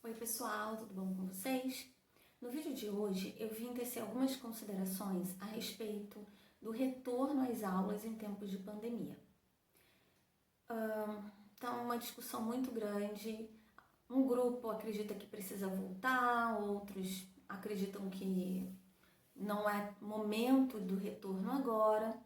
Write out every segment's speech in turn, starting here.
Oi pessoal, tudo bom com vocês? No vídeo de hoje eu vim tecer algumas considerações a respeito do retorno às aulas em tempos de pandemia. Então, uma discussão muito grande, um grupo acredita que precisa voltar, outros acreditam que não é momento do retorno agora.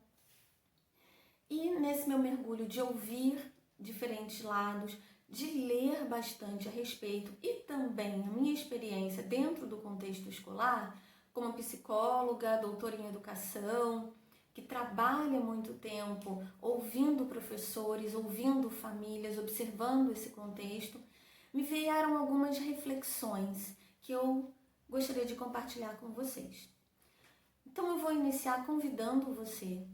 E nesse meu mergulho de ouvir diferentes lados, de ler bastante a respeito e também a minha experiência dentro do contexto escolar, como psicóloga, doutora em educação, que trabalha muito tempo ouvindo professores, ouvindo famílias, observando esse contexto, me vieram algumas reflexões que eu gostaria de compartilhar com vocês. Então eu vou iniciar convidando você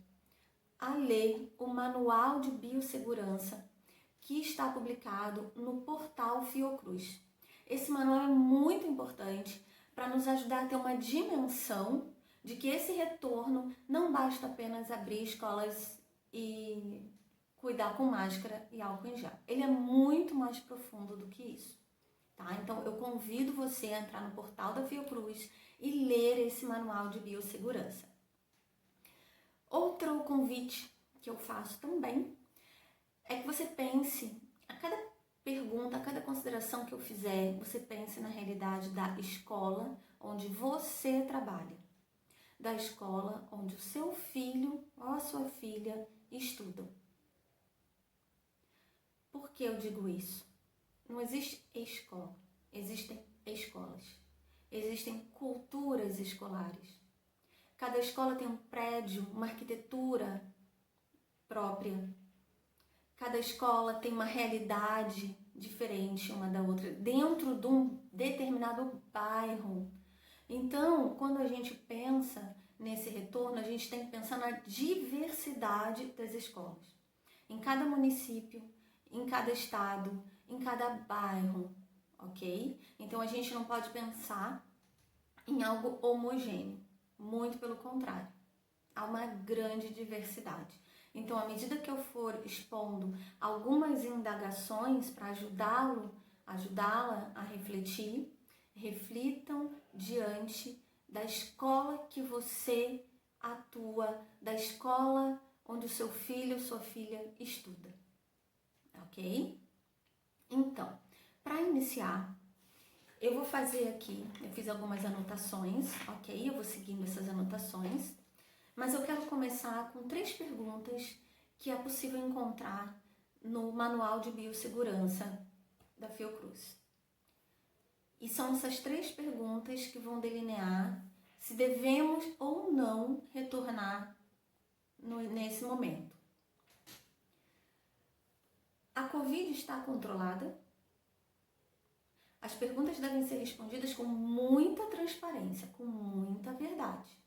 a ler o Manual de Biossegurança que está publicado no portal Fiocruz. Esse manual é muito importante para nos ajudar a ter uma dimensão de que esse retorno não basta apenas abrir escolas e cuidar com máscara e álcool em gel. Ele é muito mais profundo do que isso. Tá? Então eu convido você a entrar no portal da Fiocruz e ler esse Manual de Biossegurança. Outro convite que eu faço também é que você pense, a cada pergunta, a cada consideração que eu fizer, você pense na realidade da escola onde você trabalha, da escola onde o seu filho ou a sua filha estudam. Por que eu digo isso? Não existe escola, existem escolas, existem culturas escolares. Cada escola tem um prédio, uma arquitetura própria. Cada escola tem uma realidade diferente uma da outra, dentro de um determinado bairro. Então, quando a gente pensa nesse retorno, a gente tem que pensar na diversidade das escolas. Em cada município, em cada estado, em cada bairro, ok? Então, a gente não pode pensar em algo homogêneo. Muito pelo contrário, há uma grande diversidade. Então, à medida que eu for expondo algumas indagações para ajudá-la a refletir, reflitam diante da escola que você atua, da escola onde o seu filho ou sua filha estuda, ok? Então, para iniciar, eu vou fazer aqui, eu fiz algumas anotações, ok? Eu vou seguindo essas anotações, mas eu quero começar com 3 perguntas que é possível encontrar no Manual de Biossegurança da Fiocruz. E são essas 3 perguntas que vão delinear se devemos ou não retornar nesse momento. A Covid está controlada? As perguntas devem ser respondidas com muita transparência, com muita verdade.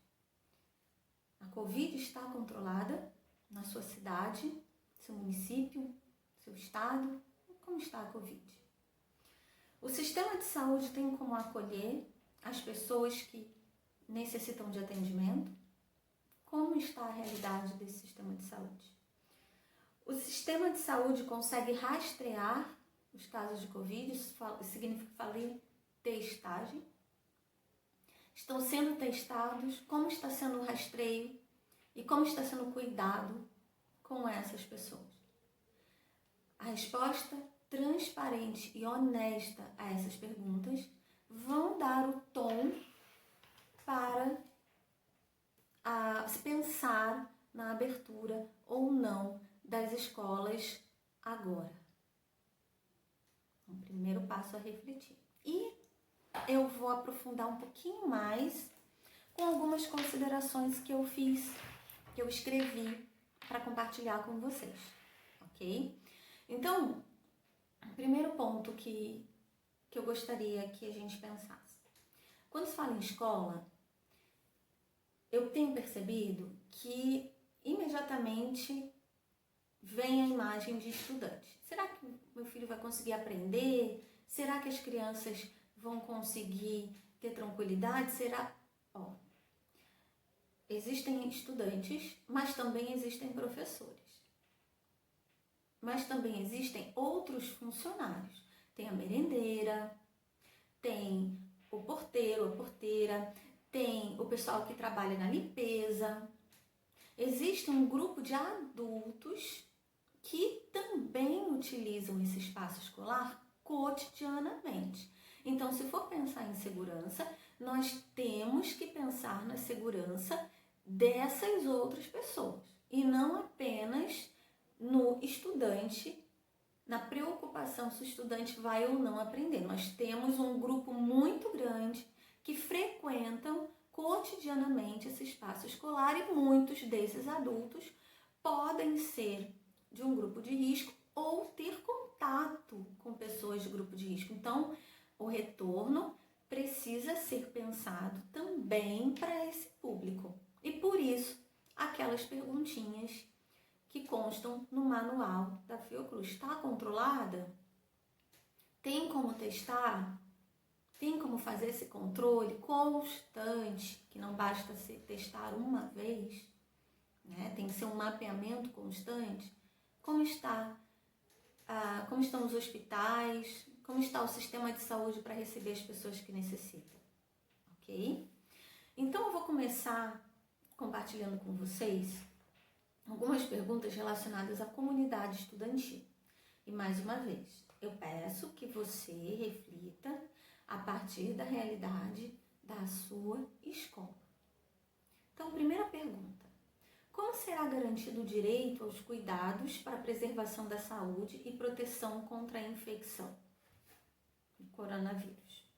A Covid está controlada na sua cidade, seu município, seu estado? Como está a Covid? O sistema de saúde tem como acolher as pessoas que necessitam de atendimento? Como está a realidade desse sistema de saúde? O sistema de saúde consegue rastrear os casos de Covid? Isso significa fazer testagem? Estão sendo testados? Como está sendo o rastreio? E como está sendo cuidado com essas pessoas? A resposta transparente e honesta a essas perguntas vão dar o tom para se pensar na abertura ou não das escolas agora. O primeiro passo é refletir. E eu vou aprofundar um pouquinho mais com algumas considerações que eu fiz, que eu escrevi para compartilhar com vocês, ok? Então, o primeiro ponto que eu gostaria que a gente pensasse. Quando se fala em escola, eu tenho percebido que imediatamente vem a imagem de estudante. Será que meu filho vai conseguir aprender? Será que as crianças vão conseguir ter tranquilidade? Existem estudantes, mas também existem professores. Mas também existem outros funcionários. Tem a merendeira, tem o porteiro, a porteira, tem o pessoal que trabalha na limpeza. Existe um grupo de adultos que também utilizam esse espaço escolar cotidianamente. Então, se for pensar em segurança, nós temos que pensar na segurança dessas outras pessoas e não apenas no estudante, na preocupação se o estudante vai ou não aprender. Nós temos um grupo muito grande que frequentam cotidianamente esse espaço escolar e muitos desses adultos podem ser de um grupo de risco ou ter contato com pessoas de grupo de risco. Então, o retorno precisa ser pensado também para esse público. E por isso, aquelas perguntinhas que constam no manual da Fiocruz. Está controlada? Tem como testar? Tem como fazer esse controle constante, que não basta se testar uma vez, né? Tem que ser um mapeamento constante. Como estão os hospitais? Como está o sistema de saúde para receber as pessoas que necessitam? Ok? Então, eu vou começar compartilhando com vocês algumas perguntas relacionadas à comunidade estudantil. E mais uma vez, eu peço que você reflita a partir da realidade da sua escola. Então, primeira pergunta: como será garantido o direito aos cuidados para a preservação da saúde e proteção contra a infecção do coronavírus?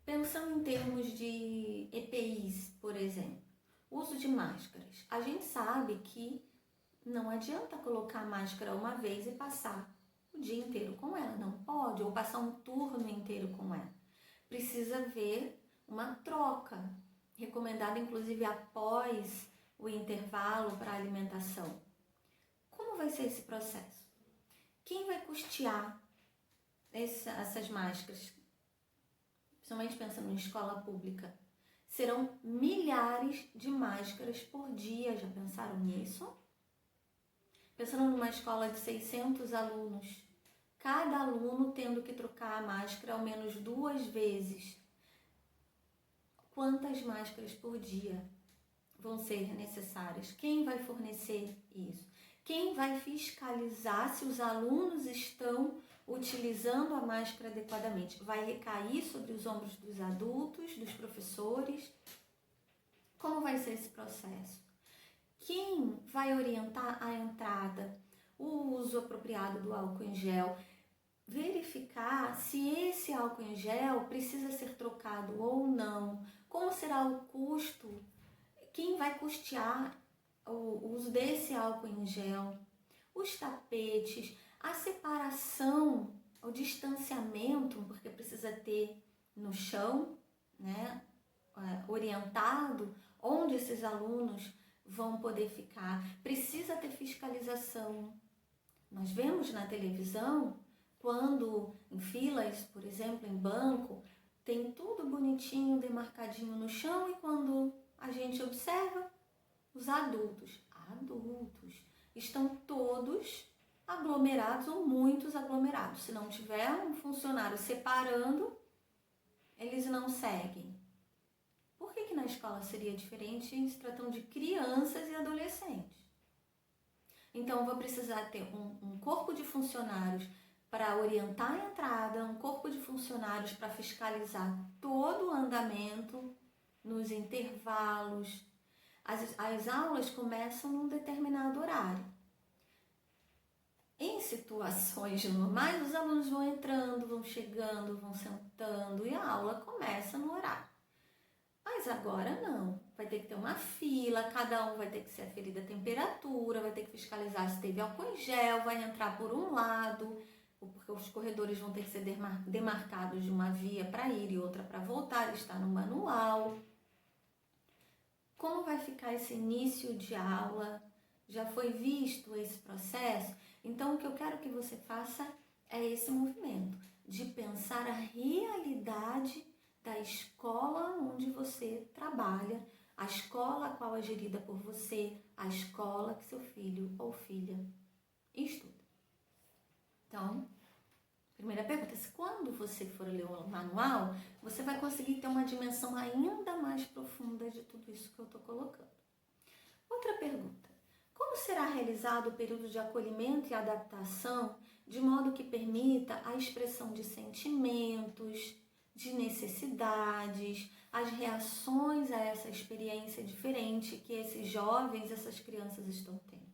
Pensando em termos de EPIs, por exemplo, uso de máscaras. A gente sabe que não adianta colocar a máscara uma vez e passar o dia inteiro com ela, não pode, ou passar um turno inteiro com ela. Precisa haver uma troca, recomendada inclusive após o intervalo para a alimentação. Como vai ser esse processo? Quem vai custear essas máscaras? Principalmente pensando em escola pública. Serão milhares de máscaras por dia, já pensaram nisso? Pensando numa escola de 600 alunos, cada aluno tendo que trocar a máscara ao menos 2 vezes. Quantas máscaras por dia vão ser necessárias? Quem vai fornecer isso? Quem vai fiscalizar se os alunos estão utilizando a máscara adequadamente? Vai recair sobre os ombros dos adultos, dos professores? Como vai ser esse processo? Quem vai orientar a entrada, o uso apropriado do álcool em gel? Verificar se esse álcool em gel precisa ser trocado ou não. Como será o custo? Quem vai custear o uso desse álcool em gel? Os tapetes, a separação, o distanciamento, porque precisa ter no chão, né, orientado onde esses alunos vão poder ficar. Precisa ter fiscalização. Nós vemos na televisão, quando em filas, por exemplo, em banco, tem tudo bonitinho, demarcadinho no chão, e quando a gente observa, os adultos estão todos aglomerados ou muitos aglomerados. Se não tiver um funcionário separando, eles não seguem. Por que na escola seria diferente em se tratando de crianças e adolescentes? Então, eu vou precisar ter um corpo de funcionários para orientar a entrada, um corpo de funcionários para fiscalizar todo o andamento, nos intervalos. As aulas começam num determinado horário. Em situações normais, os alunos vão entrando, vão chegando, vão sentando e a aula começa no horário. Mas agora não, vai ter que ter uma fila, cada um vai ter que ser aferida a temperatura, vai ter que fiscalizar se teve álcool em gel, vai entrar por um lado, porque os corredores vão ter que ser demarcados de uma via para ir e outra para voltar, está no manual. Como vai ficar esse início de aula? Já foi visto esse processo? Então, o que eu quero que você faça é esse movimento de pensar a realidade da escola onde você trabalha, a escola a qual é gerida por você, a escola que seu filho ou filha estuda. Então, primeira pergunta, se quando você for ler o manual, você vai conseguir ter uma dimensão ainda mais profunda de tudo isso que eu estou colocando. Outra pergunta, como será realizado o período de acolhimento e adaptação de modo que permita a expressão de sentimentos, de necessidades, as reações a essa experiência diferente que esses jovens, essas crianças estão tendo?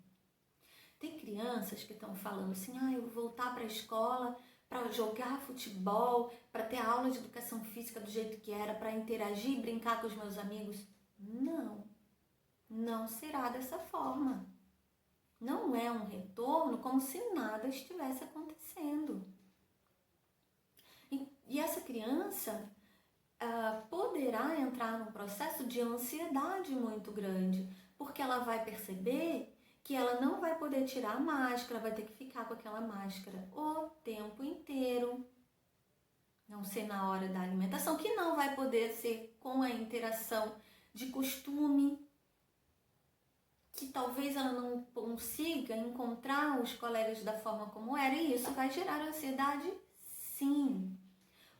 Tem crianças que estão falando assim, eu vou voltar para a escola para jogar futebol, para ter aula de educação física do jeito que era, para interagir, brincar com os meus amigos. Não será dessa forma. Não é um retorno como se nada estivesse acontecendo. E essa criança poderá entrar num processo de ansiedade muito grande, porque ela vai perceber que ela não vai poder tirar a máscara, vai ter que ficar com aquela máscara o tempo inteiro. Não ser na hora da alimentação, que não vai poder ser com a interação de costume, que talvez ela não consiga encontrar os colegas da forma como era, e isso vai gerar ansiedade, sim.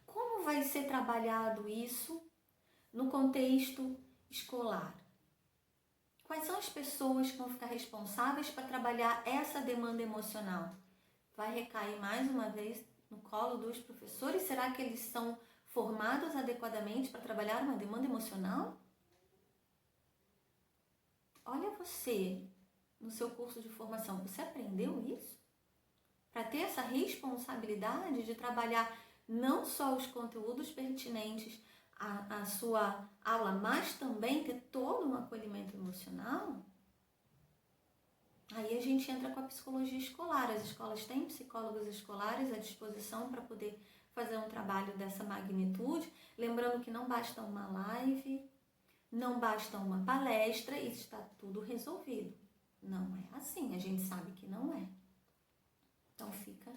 Como vai ser trabalhado isso no contexto escolar? Quais são as pessoas que vão ficar responsáveis para trabalhar essa demanda emocional? Vai recair mais uma vez no colo dos professores? Será que eles são formados adequadamente para trabalhar uma demanda emocional? Olha você, no seu curso de formação, você aprendeu isso? Para ter essa responsabilidade de trabalhar não só os conteúdos pertinentes à sua aula, mas também ter todo um acolhimento emocional? Aí a gente entra com a psicologia escolar. As escolas têm psicólogos escolares à disposição para poder fazer um trabalho dessa magnitude. Lembrando que não basta uma live, não basta uma palestra e está tudo resolvido. Não é assim, a gente sabe que não é. Então fica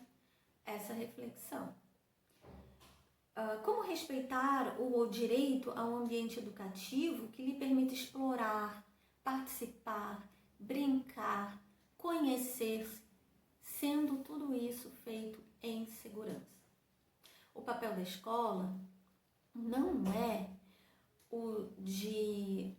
essa reflexão. Como respeitar o direito a um ambiente educativo que lhe permita explorar, participar, brincar, conhecer, sendo tudo isso feito em segurança? O papel da escola não é o de...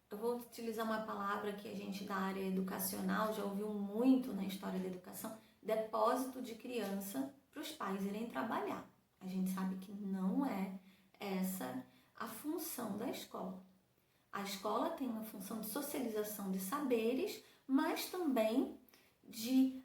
Eu vou utilizar uma palavra que a gente da área educacional já ouviu muito na história da educação, depósito de criança para os pais irem trabalhar. A gente sabe que não é essa a função da escola. A escola tem uma função de socialização de saberes, mas também de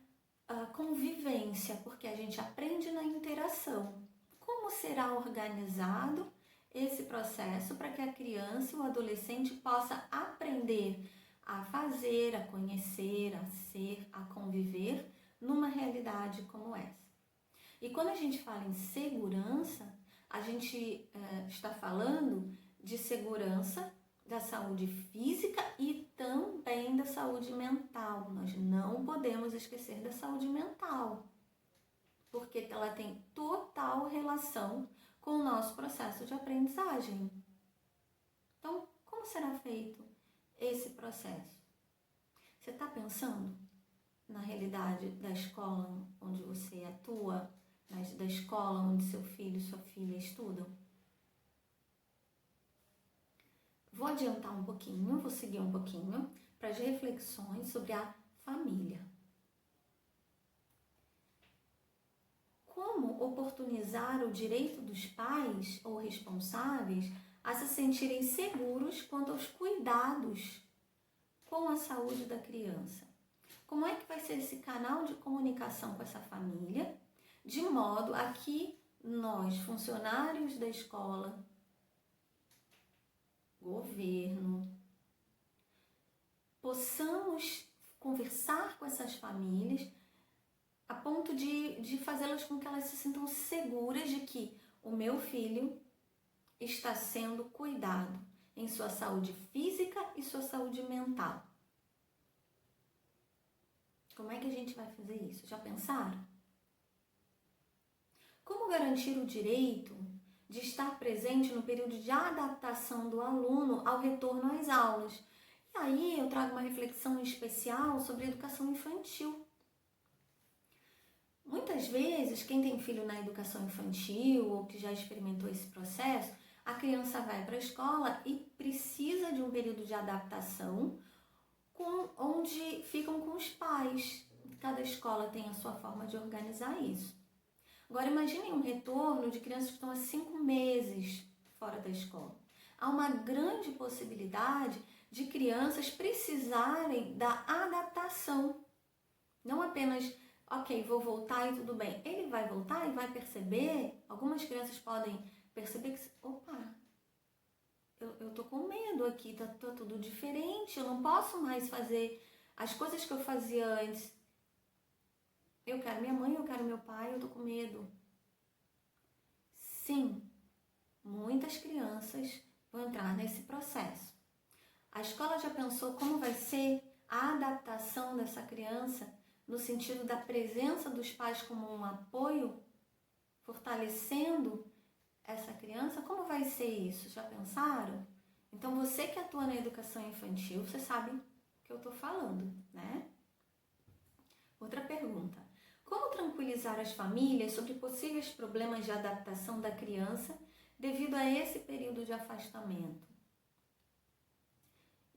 convivência, porque a gente aprende na interação. Como será organizado esse processo para que a criança e o adolescente possa aprender a fazer, a conhecer, a ser, a conviver numa realidade como essa? E quando a gente fala em segurança, a gente está falando de segurança da saúde física e também da saúde mental. Nós não podemos esquecer da saúde mental, porque ela tem total relação com o nosso processo de aprendizagem. Então, como será feito esse processo? Você está pensando na realidade da escola onde você atua, da escola onde seu filho e sua filha estudam? Vou adiantar um pouquinho, vou seguir um pouquinho para as reflexões sobre a família. Como oportunizar o direito dos pais ou responsáveis a se sentirem seguros quanto aos cuidados com a saúde da criança? Como é que vai ser esse canal de comunicação com essa família, de modo a que nós, funcionários da escola, governo, possamos conversar com essas famílias a ponto de fazê-las com que elas se sintam seguras de que o meu filho está sendo cuidado em sua saúde física e sua saúde mental. Como é que a gente vai fazer isso? Já pensaram? Como garantir o direito de estar presente no período de adaptação do aluno ao retorno às aulas? E aí eu trago uma reflexão especial sobre educação infantil. Muitas vezes, quem tem filho na educação infantil ou que já experimentou esse processo, a criança vai para a escola e precisa de um período de adaptação onde ficam com os pais. Cada escola tem a sua forma de organizar isso. Agora imaginem um retorno de crianças que estão há 5 meses fora da escola. Há uma grande possibilidade de crianças precisarem da adaptação. Não apenas, ok, vou voltar e tudo bem. Ele vai voltar e vai perceber, algumas crianças podem perceber que, opa, eu tô com medo aqui, tá tudo diferente, eu não posso mais fazer as coisas que eu fazia antes. Eu quero minha mãe, eu quero meu pai, eu tô com medo. Sim, muitas crianças vão entrar nesse processo. A escola já pensou como vai ser a adaptação dessa criança no sentido da presença dos pais como um apoio, fortalecendo essa criança? Como vai ser isso? Já pensaram? Então, você que atua na educação infantil, você sabe o que eu estou falando, né? Outra pergunta. Como tranquilizar as famílias sobre possíveis problemas de adaptação da criança devido a esse período de afastamento?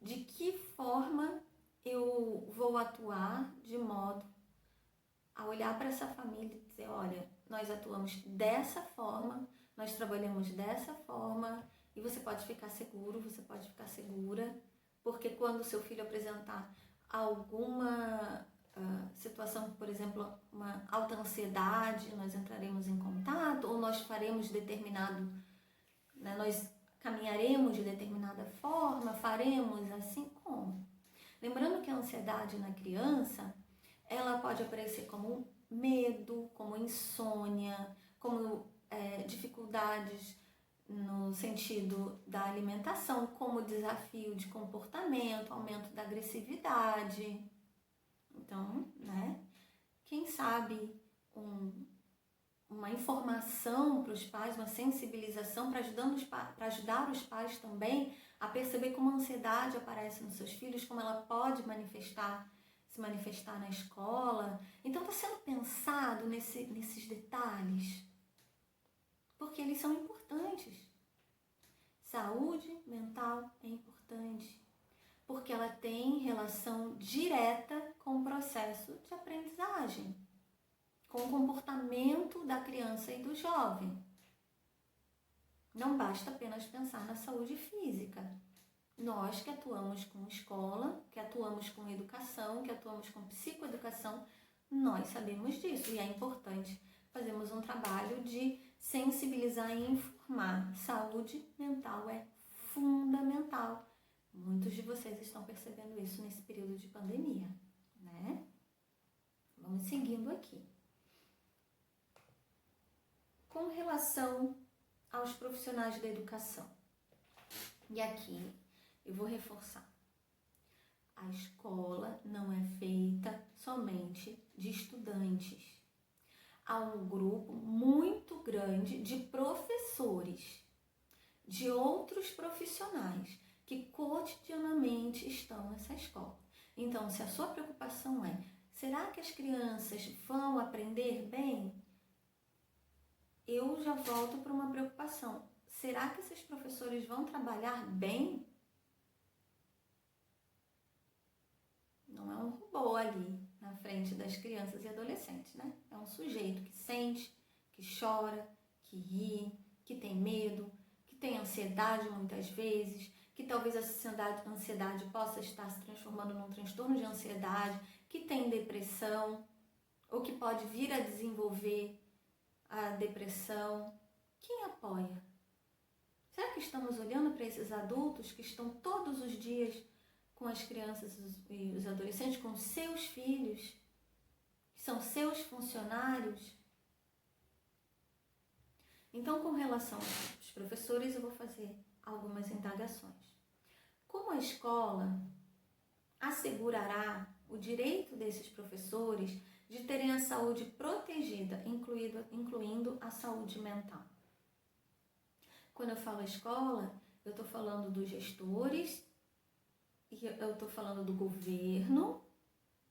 De que forma eu vou atuar de modo a olhar para essa família e dizer, olha, nós atuamos dessa forma, nós trabalhamos dessa forma e você pode ficar seguro, você pode ficar segura, porque quando o seu filho apresentar alguma situação, por exemplo, uma alta ansiedade, nós entraremos em contato ou nós faremos determinado, né, nós caminharemos de determinada forma, faremos assim como? Lembrando que a ansiedade na criança, ela pode aparecer como medo, como insônia, como dificuldades no sentido da alimentação, como desafio de comportamento, aumento da agressividade. Então, né, quem sabe uma informação para os pais, uma sensibilização para ajudar os pais também a perceber como a ansiedade aparece nos seus filhos, como ela pode se manifestar na escola. Então está sendo pensado nesses detalhes, porque eles são importantes. Saúde mental é importante, porque ela tem relação direta com o processo de aprendizagem, com o comportamento da criança e do jovem. Não basta apenas pensar na saúde física. Nós que atuamos com escola, que atuamos com educação, que atuamos com psicoeducação, nós sabemos disso e é importante fazermos um trabalho de sensibilizar e informar. Saúde mental é fundamental. Muitos de vocês estão percebendo isso nesse período de pandemia, né? Vamos seguindo aqui. Com relação aos profissionais da educação, e aqui eu vou reforçar, a escola não é feita somente de estudantes. Há um grupo muito grande de professores, de outros profissionais que cotidianamente estão nessa escola. Então, se a sua preocupação é, será que as crianças vão aprender bem? Eu já volto para uma preocupação. Será que esses professores vão trabalhar bem? Não é um robô ali na frente das crianças e adolescentes, né? É um sujeito que sente, que chora, que ri, que tem medo, que tem ansiedade muitas vezes, que talvez a ansiedade possa estar se transformando num transtorno de ansiedade, que tem depressão, ou que pode vir a desenvolver a depressão. Quem apoia? Será que estamos olhando para esses adultos que estão todos os dias com as crianças e os adolescentes, com seus filhos, que são seus funcionários? Então, com relação aos professores, eu vou fazer algumas indagações. Como a escola assegurará o direito desses professores de terem a saúde protegida, incluindo a saúde mental? Quando eu falo escola, eu estou falando dos gestores, e eu estou falando do governo.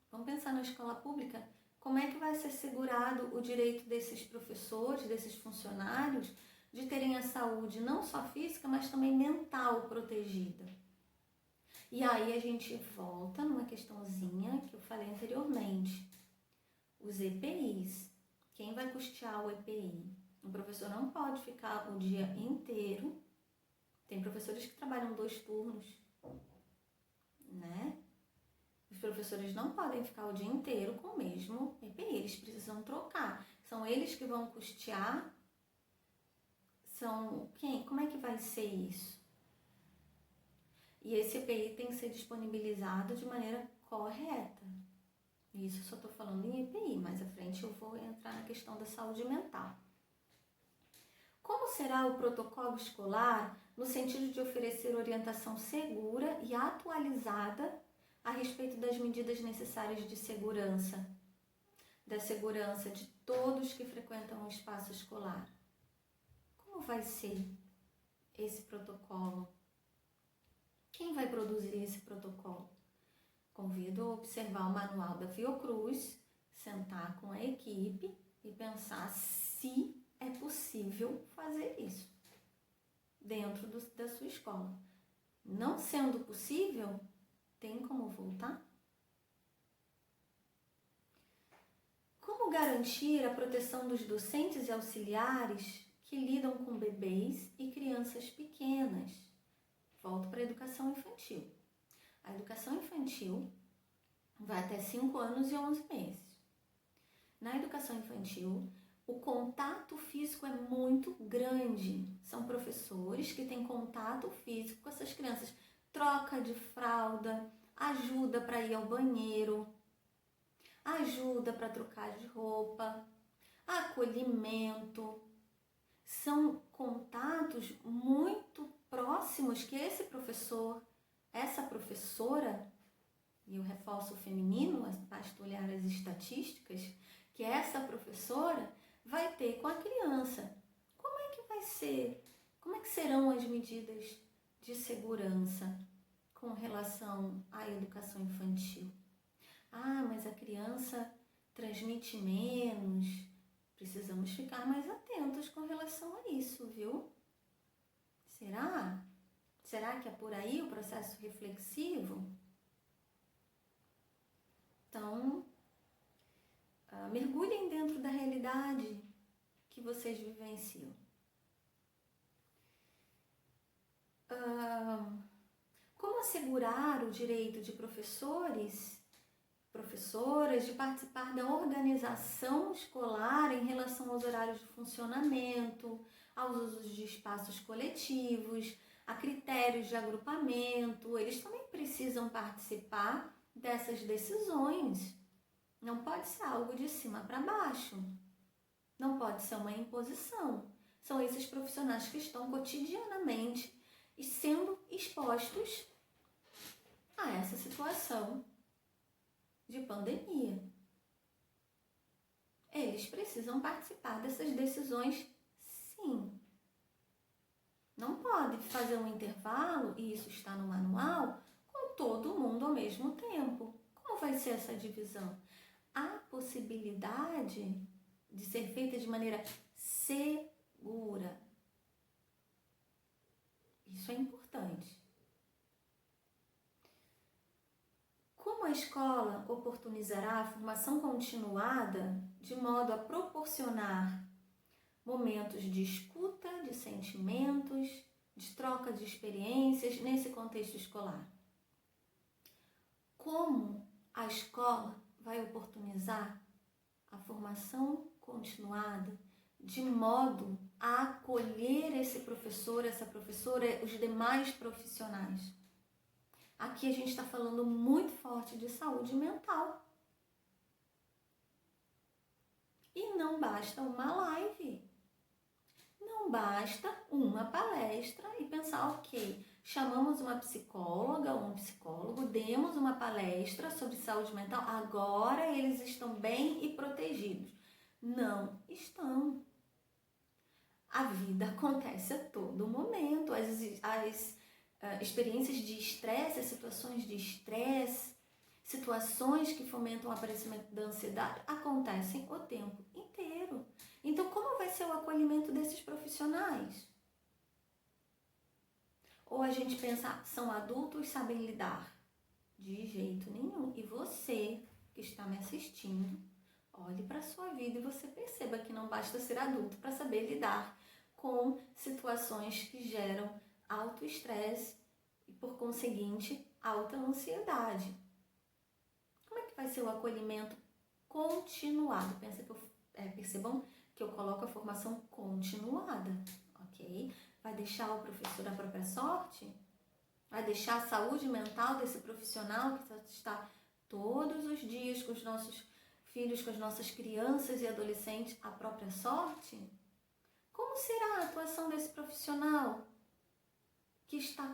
Vamos pensar na escola pública, Como é que vai ser assegurado o direito desses professores, desses funcionários, de terem a saúde não só física, mas também mental protegida? E aí a gente volta numa questãozinha que eu falei anteriormente. Os EPIs. Quem vai custear o EPI? O professor não pode ficar o dia inteiro. Tem professores que trabalham 2 turnos, né? Os professores não podem ficar o dia inteiro com o mesmo EPI. Eles precisam trocar. São eles que vão custear. São quem? Como é que vai ser isso? E esse EPI tem que ser disponibilizado de maneira correta. Isso eu só estou falando em EPI, mais à frente eu vou entrar na questão da saúde mental. Como será o protocolo escolar no sentido de oferecer orientação segura e atualizada a respeito das medidas necessárias de segurança, da segurança de todos que frequentam o espaço escolar? Como vai ser esse protocolo? Quem vai produzir esse protocolo? Convido a observar o manual da Fiocruz, sentar com a equipe e pensar se é possível fazer isso dentro da sua escola. Não sendo possível, tem como voltar? Como garantir a proteção dos docentes e auxiliares que lidam com bebês e crianças pequenas? Volto para a educação infantil. A educação infantil vai até 5 anos e 11 meses. Na educação infantil, o contato físico é muito grande. São professores que têm contato físico com essas crianças. Troca de fralda, ajuda para ir ao banheiro, ajuda para trocar de roupa, acolhimento. São contatos muito próximos que esse professor, essa professora, e eu reforço o feminino, basta olhar as estatísticas, que essa professora vai ter com a criança. Como é que vai ser? Como é que serão as medidas de segurança com relação à educação infantil? Ah, mas a criança transmite menos. Precisamos ficar mais atentos com relação a isso, viu? Será? Será que é por aí o processo reflexivo? Então, mergulhem dentro da realidade que vocês vivenciam. Como assegurar o direito de professoras, de participar da organização escolar em relação aos horários de funcionamento, aos usos de espaços coletivos, a critérios de agrupamento? Eles também precisam participar dessas decisões. Não pode ser algo de cima para baixo. Não pode ser uma imposição. São esses profissionais que estão cotidianamente e sendo expostos a essa situação de pandemia. Eles precisam participar dessas decisões, sim. Não pode fazer um intervalo, e isso está no manual, com todo mundo ao mesmo tempo. Como vai ser essa divisão? Há possibilidade de ser feita de maneira segura. Isso é importante. Como a escola oportunizará a formação continuada de modo a proporcionar momentos de escuta, de sentimentos, de troca de experiências nesse contexto escolar? Como a escola vai oportunizar a formação continuada de modo a acolher esse professor, essa professora, os demais profissionais? Aqui a gente está falando muito forte de saúde mental. E não basta uma live. Não basta uma palestra e pensar, ok, chamamos uma psicóloga ou um psicólogo, demos uma palestra sobre saúde mental, agora eles estão bem e protegidos. Não estão. A vida acontece a todo momento. As experiências de estresse, as situações de estresse, situações que fomentam o aparecimento da ansiedade acontecem o tempo inteiro. Então, como vai ser o acolhimento desses profissionais? Ou a gente pensa, são adultos, sabem lidar? De jeito nenhum. E você que está me assistindo, olhe para a sua vida e você perceba que não basta ser adulto para saber lidar com situações que geram alto estresse e, por conseguinte, alta ansiedade. Como é que vai ser o acolhimento continuado? Percebam que eu coloco a formação continuada, ok? Vai deixar o professor à própria sorte? Vai deixar a saúde mental desse profissional que está todos os dias com os nossos filhos, com as nossas crianças e adolescentes à própria sorte? Como será a atuação desse profissional que está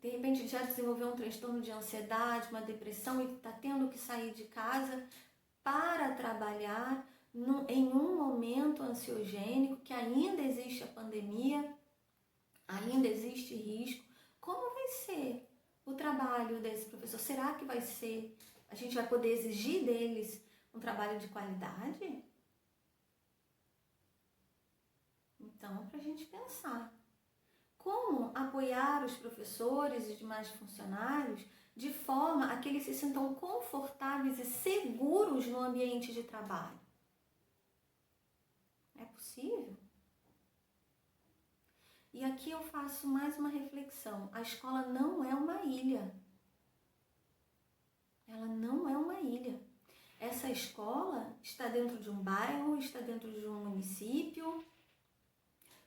de repente já desenvolveu um transtorno de ansiedade, uma depressão e está tendo que sair de casa para trabalhar em um momento ansiogênico, que ainda existe a pandemia, ainda existe risco? Como vai ser o trabalho desse professor? Será que a gente vai poder exigir deles um trabalho de qualidade? Então, é para a gente pensar. Como apoiar os professores e demais funcionários de forma a que eles se sintam confortáveis e seguros no ambiente de trabalho? É possível? E aqui eu faço mais uma reflexão. A escola não é uma ilha. Ela não é uma ilha. Essa escola está dentro de um bairro, está dentro de um município.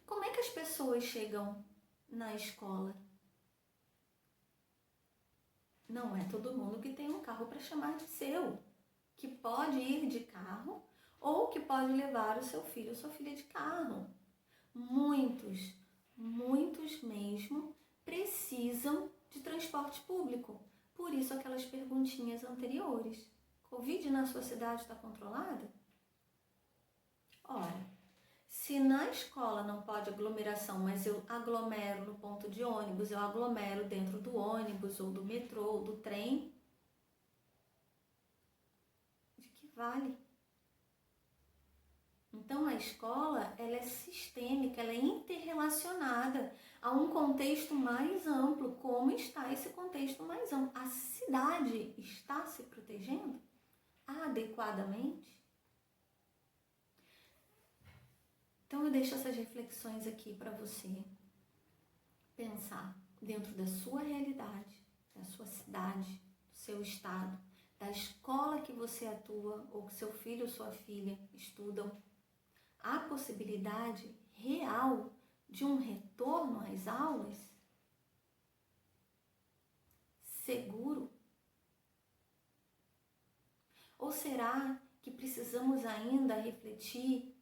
Como é que as pessoas chegam na escola? Não é todo mundo que tem um carro para chamar de seu, que pode ir de carro ou que pode levar o seu filho ou sua filha de carro. Muitos mesmo precisam de transporte público. Por isso aquelas perguntinhas anteriores. Covid na sua cidade está controlada? Ora, se na escola não pode aglomeração, mas eu aglomero no ponto de ônibus, eu aglomero dentro do ônibus, ou do metrô, ou do trem, de que vale? Então, a escola, ela é sistêmica, ela é interrelacionada a um contexto mais amplo. Como está esse contexto mais amplo? A cidade está se protegendo adequadamente? Então, eu deixo essas reflexões aqui para você pensar dentro da sua realidade, da sua cidade, do seu estado, da escola que você atua ou que seu filho ou sua filha estudam. Há possibilidade real de um retorno às aulas seguro? Ou será que precisamos ainda refletir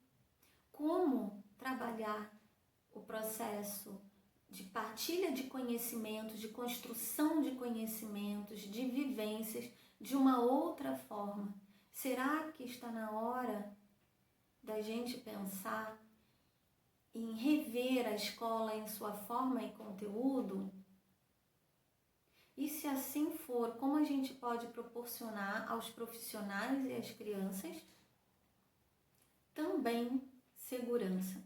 como trabalhar o processo de partilha de conhecimentos, de construção de conhecimentos, de vivências de uma outra forma? Será que está na hora da gente pensar em rever a escola em sua forma e conteúdo? E se assim for, como a gente pode proporcionar aos profissionais e às crianças também segurança?